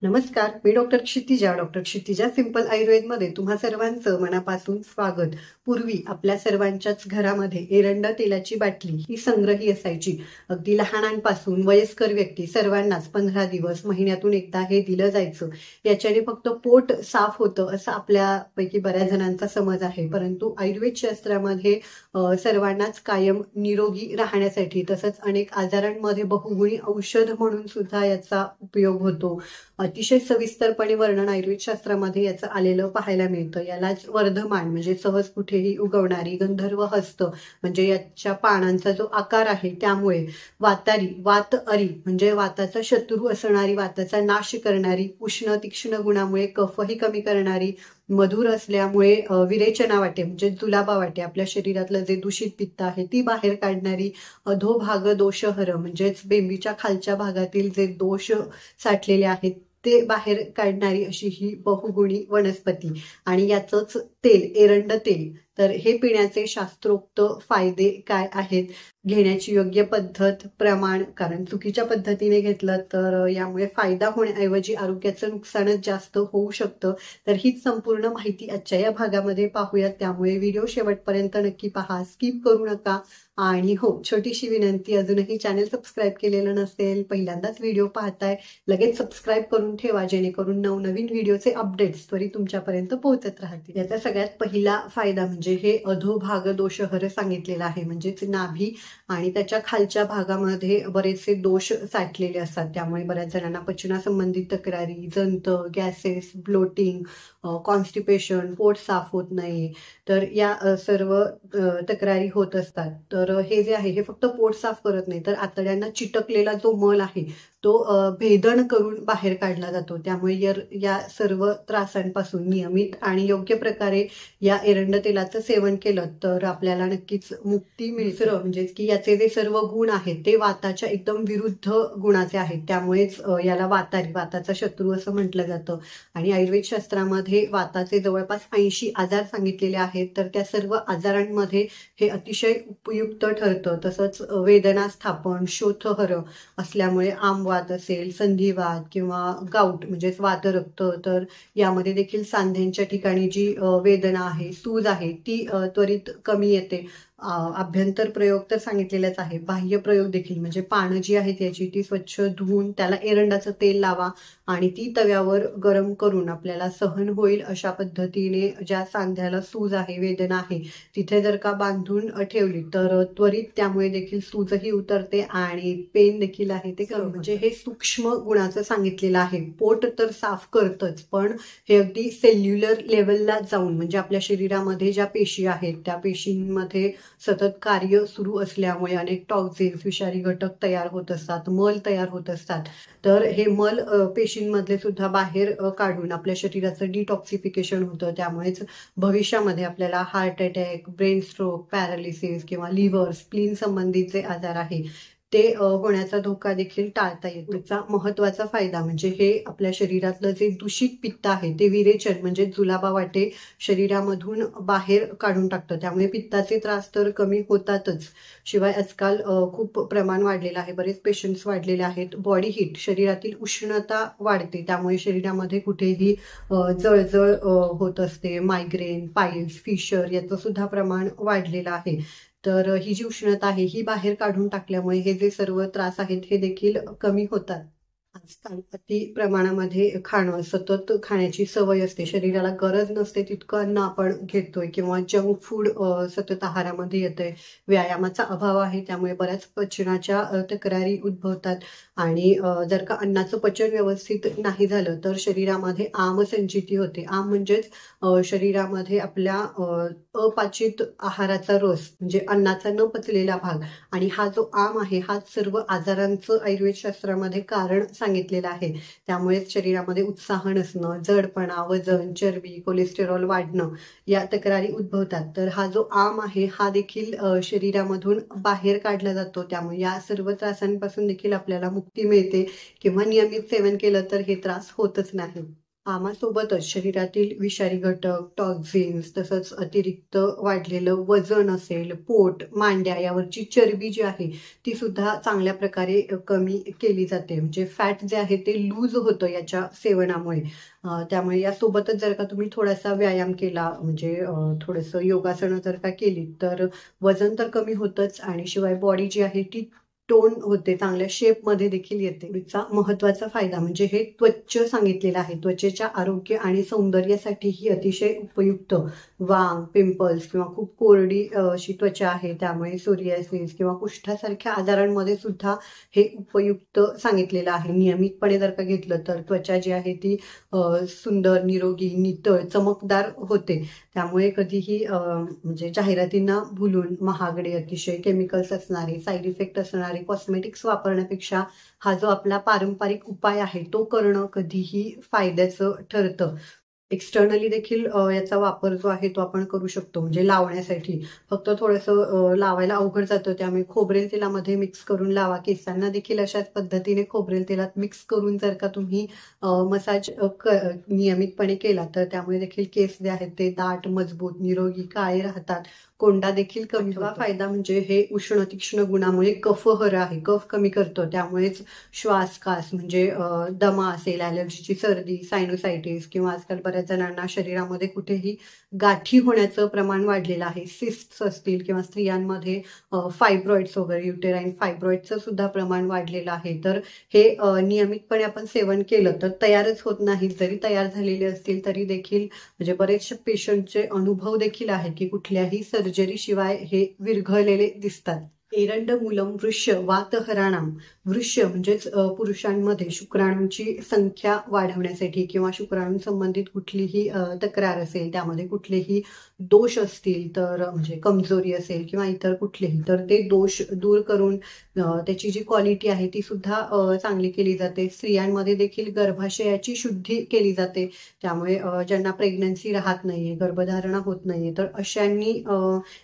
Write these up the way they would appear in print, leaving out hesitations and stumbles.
नमस्कार, मी doctor Kshitija simple आयुर्वेदमध्ये तुम्हा सर्वांचं मनापासून स्वागत. पूर्वी आपल्या सर्वांच्याच घरामध्ये एरंडा तेलाची बाटली ही संग्रही असायची. अगदी लहानांपासून वयस्कर व्यक्ती सर्वांनाच 15 दिवस महिन्यातून एकदा हे दिलं जायचं. याच्याने फक्त पोट साफ होतं असं आपल्यापैकी बऱ्याच जणांचा समज आहे. परंतु आयुर्वेद शास्त्रामध्ये सर्वांनाच कायम निरोगी राहण्यासाठी तसंच अनेक आजारांमध्ये बहुगुणी औषध म्हणून सुद्धा याचा उपयोग होतो. अतिशय सविस्तरपणे वर्णन आयुर्वेद शास्त्रामध्ये याचं आलेलं पाहायला मिळतं. यालाच वर्धमान म्हणजे सहज कुठेही उगवणारी, गंधर्व हस्त म्हणजे याच्या पानांचा जो आकार आहे त्यामुळे वातारी, वात अरी म्हणजे वाताचा शत्रू असणारी, वाताचा नाश करणारी, उष्ण तीक्ष्ण गुणामुळे कफही कमी करणारी, मधुर असल्यामुळे विरेचना वाटे म्हणजे जुलाबा वाटे, आपल्या शरीरातलं जे दूषित पित्त आहे ती बाहेर काढणारी, अधोभाग दोषहर म्हणजेच बेंबीच्या खालच्या भागातील जे दोष साठलेले आहेत ते बाहेर काढणारी अशी ही बहुगुणी वनस्पती. आणि याचंच तेल, एरंड तेल. तर हे पिण्याचे शास्त्रोक्त फायदे काय आहेत, घेण्याची योग्य पद्धत, प्रमाण, कारण चुकीच्या पद्धतीने घेतलं तर यामुळे फायदा होण्याऐवजी आरोग्याचं नुकसानच जास्त होऊ शकतं. तर हीच संपूर्ण माहिती आजच्या या भागामध्ये पाहूयात. त्यामुळे व्हिडिओ शेवटपर्यंत नक्की पहा, स्किप करू नका. आणि हो, छोटीशी विनंती, अजूनही चॅनल सबस्क्राईब केलेलं नसेल, पहिल्यांदाच व्हिडिओ पाहताय, लगेच सबस्क्राईब करून ठेवा जेणेकरून नवनवीन व्हिडिओचे अपडेट्स त्वरित तुमच्यापर्यंत पोहोचत राहतील. याचा सगळ्यात पहिला फायदा म्हणजे हे अधोभाग दोषहर सांगितलेलं आहे. म्हणजेच नाभी आणि त्याच्या खालच्या भागामध्ये बरेचसे दोष साठलेले असतात. त्यामुळे बऱ्याच जणांना पचनासंबंधित तक्रारी, जंत, गॅसेस, ब्लोटिंग, कॉन्स्टिपेशन, पोट साफ होत नाही, तर या सर्व तक्रारी होत असतात. तर हे जे आहे हे फक्त पोट साफ करत नाही, तर आतड्यांना चिटकलेला जो मल आहे तो भेदन करून बाहेर काढला जातो. त्यामुळे या सर्व त्रासांपासून नियमित आणि योग्य प्रकारे या एरंड तेलाचं सेवन केलं तर आपल्याला नक्कीच मुक्ती मिळते. म्हणजे की याचे जे सर्व गुण आहेत ते वाताच्या एकदम विरुद्ध गुणाचे आहेत. त्यामुळेच याला वातारी, वाताचा शत्रू असं म्हटलं जातं. आणि आयुर्वेद शास्त्रामध्ये वाताचे जवळपास 80 आजार सांगितलेले आहेत. तर त्या सर्व आजारांमध्ये हे अतिशय उपयुक्त ठरतं. तसंच वेदना स्थापन, शोथहर असल्यामुळे आमवात असेल, संधिवात किंवा गाऊट म्हणजेच वातरक्त, तर यामध्ये देखील सांध्यांच्या ठिकाणी जी वेदना आहे, सूज आहे ती त्वरित कमी येते. अभ्यंतर प्रयोग तर सांगितलेलाच आहे, बाह्य प्रयोग देखील म्हणजे पानं जी आहेत याची ती स्वच्छ धुवून त्याला एरंडाचं तेल लावा आणि ती तव्यावर गरम करून आपल्याला सहन होईल अशा पद्धतीने ज्या सांध्याला सूज आहे, वेदना आहे, तिथे जर का बांधून ठेवली तर त्वरित त्यामुळे देखील सूजही उतरते आणि पेन देखील आहे ते कमी. म्हणजे हे सूक्ष्म गुणाचं सांगितलेलं आहे. पोट तर साफ करतच, पण हे अगदी सेल्युलर लेवलला जाऊन म्हणजे आपल्या शरीरामध्ये ज्या पेशी आहेत त्या पेशींमध्ये सतत कार्य सुरू असल्यामुळे अनेक टॉक्झिन्स, विषारी घटक तयार होत असतात, मल तयार होत असतात. तर हे मल पेशींमधले सुद्धा बाहेर काढून आपल्या शरीराचं डिटॉक्सिफिकेशन होतं. त्यामुळेच भविष्यामध्ये आपल्याला heart attack, brain stroke, paralysis किंवा लिव्हर, स्प्लीन संबंधित जे आजार आहे ते होण्याचा धोका देखील टाळता येतो. याचा महत्वाचा फायदा म्हणजे हे आपल्या शरीरातलं जे दूषित पित्त आहे ते विरेचन म्हणजे जुलाबा वाटे शरीरामधून बाहेर काढून टाकतं. त्यामुळे पित्ताचे त्रास तर कमी होतातच, शिवाय आजकाल खूप प्रमाण वाढलेलं आहे, बरेच पेशंट्स वाढलेले आहेत. बॉडी हीट, शरीरातील उष्णता वाढते, त्यामुळे शरीरामध्ये कुठेही जळजळ होत असते. मायग्रेन, पाईल्स, फिशर याचं सुद्धा प्रमाण वाढलेलं आहे. तर ही जी उष्णता आहे ही बाहेर काढून टाकल्यामुळे हे जे सर्व त्रास आहेत हे देखील कमी होतात. आजकाल अति प्रमाणामध्ये खाणं, सतत खाण्याची सवय असते, शरीराला गरज नसते तितकं अन्न आपण घेतोय किंवा जंक फूड सतत आहारामध्ये येतंय. व्यायामाचा अभाव आहे त्यामुळे बऱ्याच पचनाच्या तक्रारी उद्भवतात. आणि जर का अन्नाचं पचन व्यवस्थित नाही झालं तर शरीरामध्ये आमसंचिती होते. आम म्हणजेच शरीरामध्ये आपल्या अपाचित आहाराचा रस म्हणजे अन्नाचा न पचलेला भाग. आणि हा जो आम आहे हा सर्व आजारांचं आयुर्वेद शास्त्रामध्ये कारण सांगितलेलं आहे. त्यामुळेच शरीरामध्ये उत्साह नसणं, जडपणा, वजन, चरबी, कोलेस्टेरॉल वाढणं या तक्रारी उद्भवतात. तर हा जो आम आहे हा देखील शरीरामधून बाहेर काढला जातो. त्यामुळे या सर्व त्रासांपासून देखील आपल्याला मुक्ती मिळते किंवा नियमित सेवन केलं तर हे त्रास होतच नाही. कामासोबतच शरीरातील विषारी घटक, टॉक्झिन्स, तसंच अतिरिक्त वाढलेलं वजन असेल, पोट, मांड्या यावरची चरबी जी आहे ती सुद्धा चांगल्या प्रकारे कमी केली जाते. म्हणजे फॅट जे आहे ते लूज होतं याच्या सेवनामुळे. त्यामुळे यासोबतच जर का तुम्ही थोडासा व्यायाम केला, म्हणजे थोडंसं योगासनं जर का केली, तर वजन तर कमी होतंच आणि शिवाय बॉडी जी आहे ती टोन होते, चांगल्या शेपमध्ये देखील येते. पुढचा महत्त्वाचा फायदा म्हणजे हे त्वच सांगितलेलं आहे. त्वचेच्या आरोग्य आणि सौंदर्यासाठी ही अतिशय उपयुक्त. वांग, पिंपल्स किंवा खूप कोरडी अशी त्वचा आहे, त्यामुळे सोरियासिस किंवा कुष्ठासारख्या आजारांमध्ये सुद्धा हे उपयुक्त सांगितलेलं आहे. नियमितपणे जर का घेतलं तर त्वचा जी आहे ती सुंदर, निरोगी, नितळ, चमकदार होते. त्यामुळे कधीही म्हणजे जाहिरातींना भुलून महागडे, अतिशय केमिकल्स असणारे, साईड इफेक्ट असणारे कॉस्मेटिक्स वापरण्यापेक्षा हा जो आपला पारंपरिक उपाय आहे तो करणं कधीही फायद्याचं ठरतं. एक्सटर्नली देखील याचा वापर जो आहे तो आपण करू शकतो. म्हणजे लावण्यासाठी फक्त थोडंसं लावायला अवघड जातं, त्यामुळे खोबरेल तेलामध्ये मिक्स करून लावा. केसांना देखील अशाच पद्धतीने खोबरेल तेलात मिक्स करून जर का तुम्ही मसाज नियमितपणे केला तर त्यामुळे देखील केस जे आहेत ते दाट, मजबूत, निरोगी, काळे राहतात. कोंडा देखील कमी होतो. फायदा म्हणजे हे उष्ण तीक्ष्ण गुणामुळे कफहर आहे, कफ कमी करतो. त्यामुळेच श्वासकास म्हणजे दमा असेल, ॲलर्जीची सर्दी, सायनोसायटिस किंवा आजकाल बऱ्याच जणांना शरीरामध्ये कुठेही गाठी होण्याचं प्रमाण वाढलेलं आहे. सिस्ट्स असतील किंवा स्त्रियांमध्ये फायब्रॉइड्स वगैरे, युटेराईन फायब्रॉइडचं सुद्धा प्रमाण वाढलेलं आहे. तर हे नियमितपणे आपण सेवन केलं तर तयारच होत नाही. जरी तयार झालेले असतील तरी देखील म्हणजे बरेचसे पेशंटचे अनुभव देखील आहे की कुठल्याही सर्जरीशिवाय हे विरघळलेले दिसतात. एरंडमूलम वृक्ष वातहराणाम. वृक्ष म्हणजेच पुरुषांमध्ये शुक्राणूंची संख्या वाढवण्यासाठी किंवा शुक्राणूंसंबंधित कुठलीही तक्रार असेल, त्यामध्ये कुठलेही दोष असतील तर म्हणजे कमजोरी असेल किंवा इतर कुठलेही, तर ते दोष दूर करून त्याची जी क्वालिटी आहे ती सुद्धा चांगली केली जाते. स्त्रियांमध्ये देखील गर्भाशयाची शुद्धी केली जाते. त्यामुळे ज्यांना प्रेग्नन्सी राहत नाहीये, गर्भधारणा होत नाहीये, तर अशांनी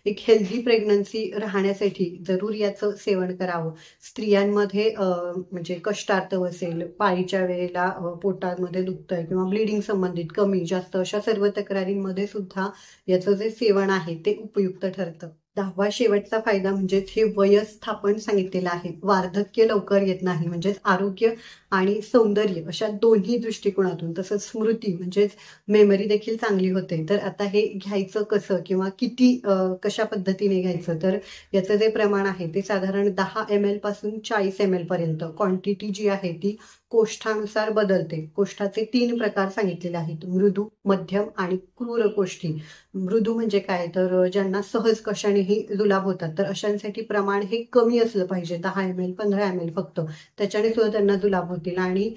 एक हेल्दी प्रेग्नन्सी राहण्यासाठी जरूर याचं सेवन करावं. स्त्रियांमध्ये म्हणजे कष्टार्तव असेल, पाळीच्या वेळेला पोटामध्ये दुखतंय किंवा ब्लिडिंग संबंधित कमी जास्त अशा सर्व तक्रारींमध्ये सुद्धा याचं जे सेवन आहे ते उपयुक्त ठरतं. 10वा शेवटचा फायदा म्हणजेच हे वयस्थापन सांगितलेलं आहे. वार्धक्य लवकर येत नाही, म्हणजेच आरोग्य आणि सौंदर्य अशा दोन्ही दृष्टिकोनातून, तसंच स्मृती म्हणजेच मेमरी देखील चांगली होते. तर आता हे घ्यायचं कसं किंवा किती कशा पद्धतीने घ्यायचं, तर याचं जे प्रमाण आहे ते साधारण 10 ml पासून 40 ml पर्यंत. क्वांटिटी जी आहे ती कोष्ठानुसार बदलते. कोष्ठाचे 3 प्रकार सांगितलेले आहेत: मृदू, मध्यम आणि क्रूर कोष्ठी. मृदू म्हणजे काय, तर ज्यांना सहज कशानेही जुलाब होतात, तर अशांसाठी प्रमाण हे कमी असलं पाहिजे, 10 ml 15 ml फक्त. त्याच्याने सुद्धा त्यांना जुलाब होतील. आणि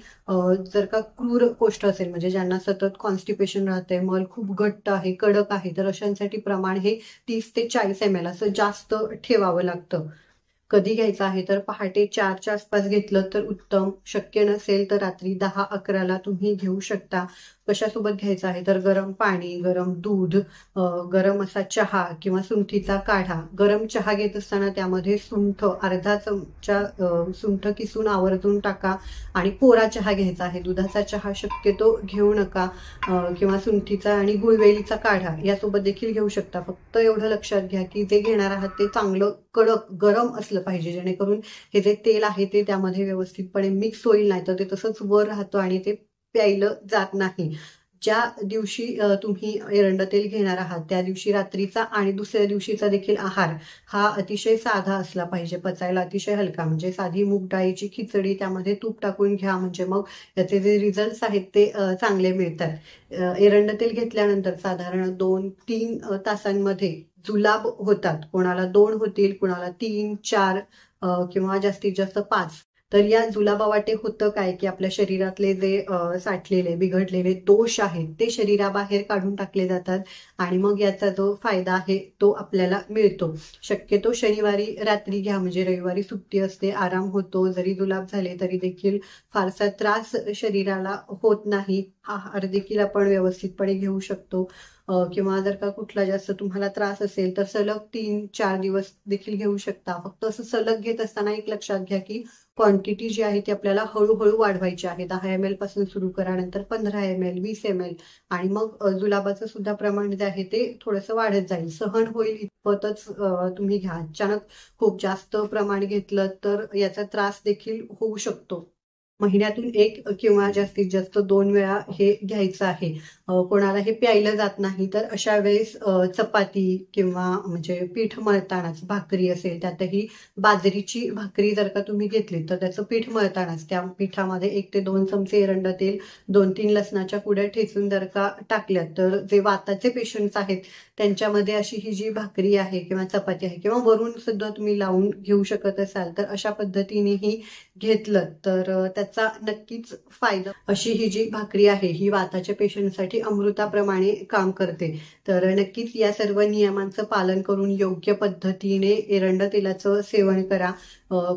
जर का क्रूर कोष्ठ असेल, म्हणजे ज्यांना सतत कॉन्स्टिपेशन राहते, मल खूप घट्ट आहे, कडक आहे, तर अशांसाठी प्रमाण हे 30 ते 40 ml असं जास्त ठेवावं लागतं. कधी घ्यायचं आहे तर पहाटे 4च्या आसपास घेतलं तर उत्तम. शक्य नसेल तर रात्री 10-11ला तुम्ही घेऊ शकता. कशासोबत घ्यायचं आहे तर गरम पाणी, गरम दूध, गरम असा चहा किंवा सुंठीचा काढा. गरम चहा घेत असताना त्यामध्ये सुंठ अर्धा चमचा सुंठ किसून आवर्जून टाका आणि कोरा चहा घ्यायचा आहे. दुधाचा चहा शक्यतो घेऊ नका. किंवा सुंठीचा आणि गुळवेलीचा काढा यासोबत देखील घेऊ शकता. फक्त एवढं लक्षात घ्या की जे घेणार आहात ते चांगलं कडक गरम असलं पाहिजे, जेणेकरून हे जे तेल आहे ते त्यामध्ये व्यवस्थितपणे मिक्स होईल, नाही तर ते तसंच वर राहतं आणि ते प्यायलं जात नाही. ज्या दिवशी तुम्ही एरंड तेल घेणार आहात त्या दिवशी रात्रीचा आणि दुसऱ्या दिवशीचा देखील आहार हा अतिशय साधा असला पाहिजे, पचायला अतिशय हलका. म्हणजे साधी मूग डाळीची खिचडी, त्यामध्ये तूप टाकून घ्या, म्हणजे मग याचे जे रिझल्ट्स आहेत ते चांगले मिळतात. एरंड तेल घेतल्यानंतर साधारण 2-3 तासांमध्ये जुलाब होतात. कोणाला 2 होतील, कोणाला 3, 4 किंवा जास्तीत जास्त 5. तर या जुलाबावाटे होतं काय की आपल्या शरीरातले जे साठलेले बिघडलेले दोष आहेत ते शरीराबाहेर काढून टाकले जातात आणि मग याचा जो फायदा आहे तो आपल्याला मिळतो. शक्यतो शनिवारी रात्री घ्या, म्हणजे रविवारी सुट्टी असते, आराम होतो. जरी जुलाब झाले तरी देखील फारसा त्रास शरीराला होत नाही. आहार देखील आपण व्यवस्थितपणे घेऊ शकतो. किंवा जर का कुठला जास्त तुम्हाला त्रास असेल तर सलग 3-4 दिवस देखील घेऊ शकता. फक्त असं सलग घेत असताना एक लक्षात घ्या की क्वांटिटी जी आहे ती आपल्याला हळूहळू वाढवायची आहे. 10 ml पासून सुरू करा, नंतर 15 ml, 20 ml आणि मग जुलाबाचं सुद्धा प्रमाण जे आहे ते थोडंसं वाढत जाईल. सहन होईल इतपतच तुम्ही घ्या. अचानक खूप जास्त प्रमाण घेतलं तर याचा त्रास देखील होऊ शकतो. महिन्यातून 1 किंवा जास्तीत जास्त 2 वेळा हे घ्यायचं आहे. कोणाला हे प्यायलं जात नाही तर अशा वेळेस चपाती किंवा म्हणजे पीठ मळतानाच भाकरी असेल, त्यातही बाजरीची भाकरी जर का तुम्ही घेतली तर त्याचं पीठ मळतानाच त्या पिठामध्ये 1 ते 2 चमचे एरंड तेल, 2-3 लसणाच्या कुड्या ठेचून जर का टाकल्या तर जे वाताचे पेशंट्स आहेत त्यांच्यामध्ये अशी ही जी भाकरी आहे किंवा चपाती आहे किंवा वरून सुद्धा तुम्ही लावून घेऊ शकत असाल तर अशा पद्धतीनेही घेतलं तर त्याचा नक्कीच फायदा. अशी ही जी भाकरी आहे ही वाताच्या पेशंटसाठी अमृताप्रमाणे काम करते. तर नक्कीच या सर्व नियमांचं पालन करून योग्य पद्धतीने एरंड तेलाचं सेवन करा.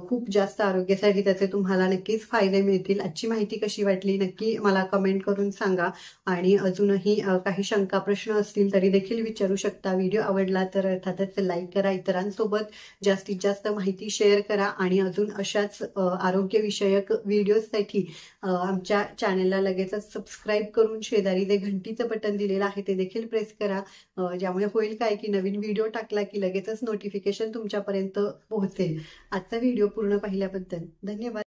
खूप जास्त आरोग्यासाठी त्याचे तुम्हाला नक्कीच फायदे मिळतील. आजची माहिती कशी वाटली नक्की मला कमेंट करून सांगा आणि अजूनही काही शंका प्रश्न असतील तरी देखील विचारू शकता. व्हिडिओ आवडला तर अर्थातच लाईक करा, इतरांसोबत जास्तीत जास्त माहिती शेअर करा आणि अजून अशाच आरोग्यविषयक व्हिडिओसाठी आमच्या चॅनलला लगेचच सबस्क्राईब करून शेजारी जे घंटीचं बटन दिलेलं आहे ते देखील प्रेस करा. ज्यामुळे होईल काय की नवीन व्हिडिओ टाकला की लगेचच नोटिफिकेशन तुमच्यापर्यंत पोहोचेल. आजचा व्हिडिओ पूर्ण पाहिल्याबद्दल धन्यवाद.